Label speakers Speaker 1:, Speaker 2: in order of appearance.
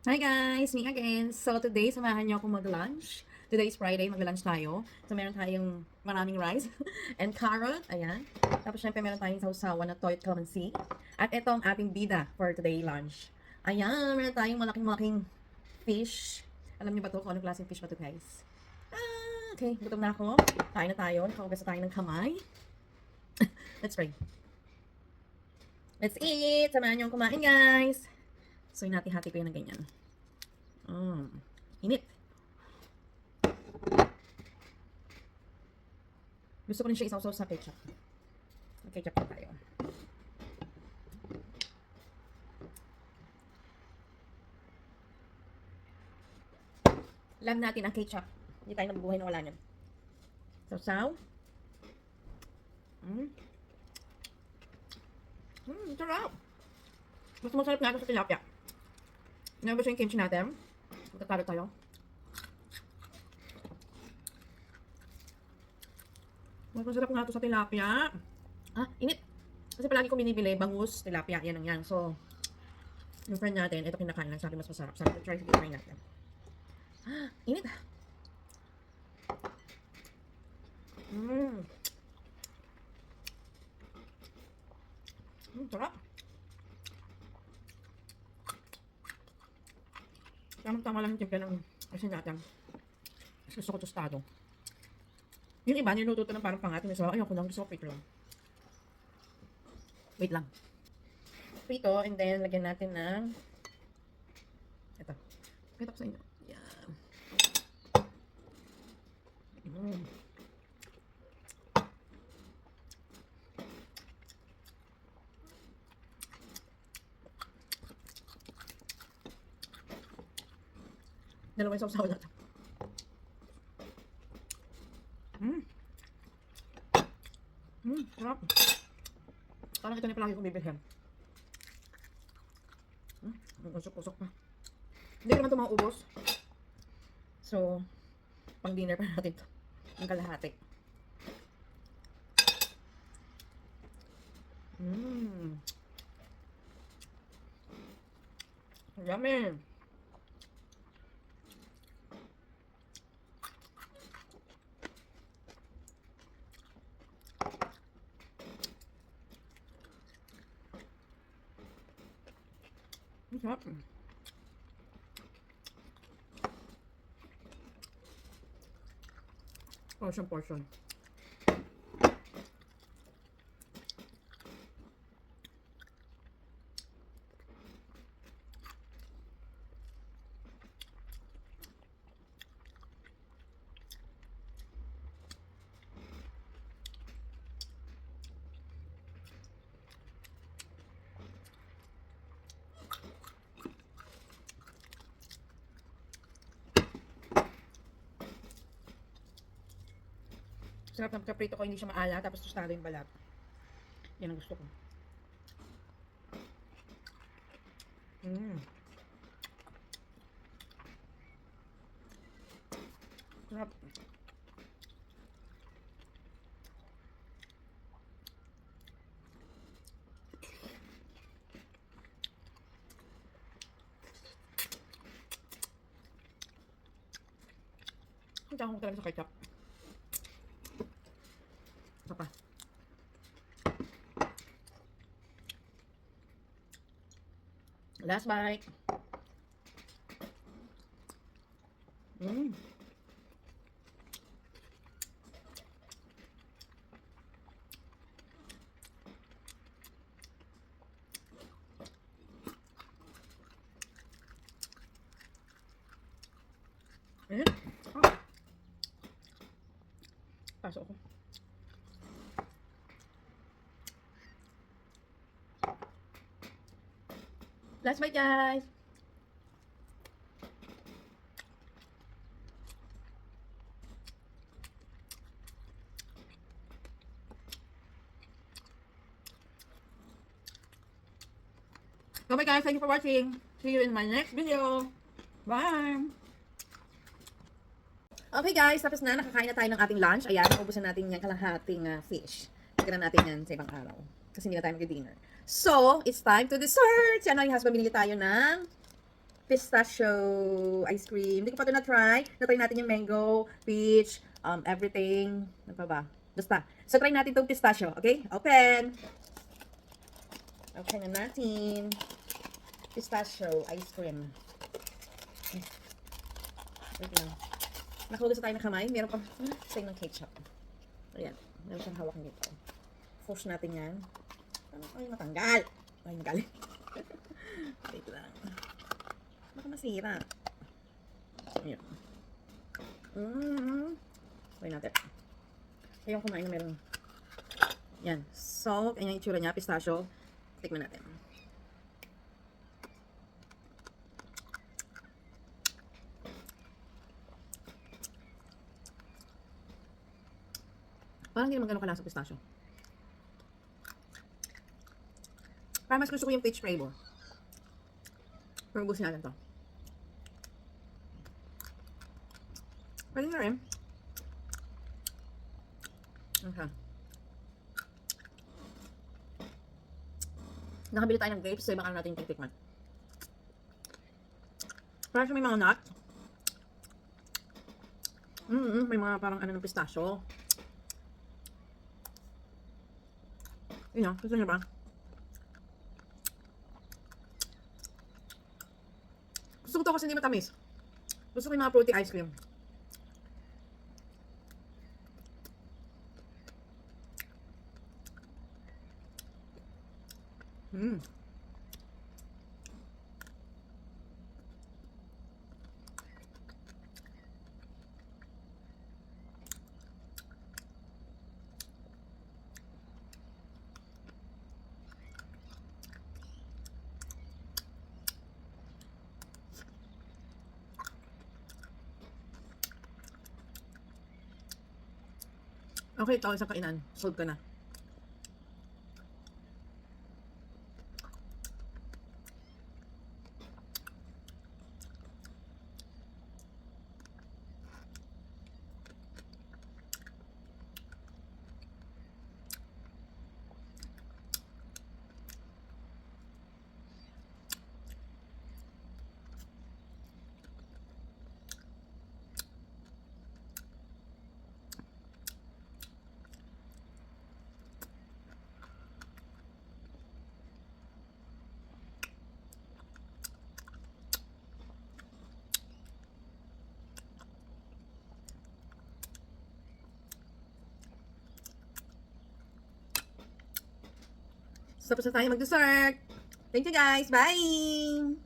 Speaker 1: Hi guys! Me again. So today, samahan niyo ako mag-lunch. Today is Friday, mag-lunch tayo. So meron tayong maraming rice and carrot. Ayan. Tapos syempre meron tayong sausawan na toy calamansi. At ito ang ating bida for today lunch. Ayan, meron tayong malaking-malaking fish. Alam niyo ba to kung anong klaseng fish ba to guys? Okay, gutom na ako. Kain na tayo. Nakahugas na tayo ng kamay. Let's pray. Let's eat! Samahan niyo kumain guys! So, hinati-hati ko yun ng ganyan. Init. Gusto ko rin siya isaw-saw sa ketchup. Ketchup na tayo. Alam natin ang ketchup. Hindi tayo nabubuhay na wala niyan. Saw-saw. Sarap. Mas masarap nga ito sa tilapia. Nabos yung kimchi natin. Magtatalo tayo. Mas masarap nga ito sa tilapia. Init. Kasi palagi ko binibili, bangus, tilapia, yan ang yan. So, yung friend natin, ito kinakain lang, sabi mas masarap. Sabi ko, try natin. Init. Sarap. Tamang-tama lang yung timpla ng kasi natin. Gusto ko tostado. Yung iba, niluto ito ng parang pangatin. So, ayoko lang. Gusto ko prito lang. Wait lang. Prito, and then, lagyan natin ng ito. Pakita ko sa inyo. Yan. Dalawang sausaw na ito. Sarap. Parang ito na palagi kong bibilhin. Usok-usok pa. Hindi ko naman ito mauubos. So, pang dinner pa natin ito. Ang kalahati. Yummy. Ang sarap. Portion. Sarap ng kaprito ko, hindi siya maala, tapos tostado yung balat. Yan ang gusto ko. Sarap. Ang takong talaga sa ketchup. Isa pa. Last bite. Pasok ako. Last bite, guys. So, bye guys. Thank you for watching. See you in my next video. Bye! Okay guys, tapos na. Nakakain na tayo ng ating lunch. Ayan, naubusan natin yung kalahating fish. Tignan natin yan sa ibang araw. Kasi hindi na tayo mag-dinner. So, it's time to dessert. Si Anoy husband, binili tayo ng pistachio ice cream. Hindi ko pa ito na-try. Na-try natin yung mango, peach, everything. Ano pa ba? Basta. So, try natin itong pistachio. Okay? Open! Open na natin. Pistachio ice cream. Wait lang. Nakahugas na tayo ng kamay. Meron pa tayo ng ketchup. Ayan. Meron siyang hawak nito. Push natin yan. Ano kayo matanggal? Ay, nagalit. Wait lang. Baka masira. Ayan. Try natin. Ayaw kumain na meron. Yan. So, ayan yung itsura niya. Pistachio. Tikman natin. Parang hindi naman ganun kalasa pistachio. Parang mas gusto ko yung peach flavor. Pero gusto natin to. Pwede na rin. Okay. Nakabili tayo ng grapes, so iba ka natin titikman. Parang siya may mga nut. May mga parang ano ng pistachio. Yun o, gusto niyo ba? Gusto ko to kasi hindi matamis. Gusto ko yung mga fruity ice cream. Okay, ito isang kainan. Sold ka na. Tapos na tayo mag-dessert. Thank you guys. Bye!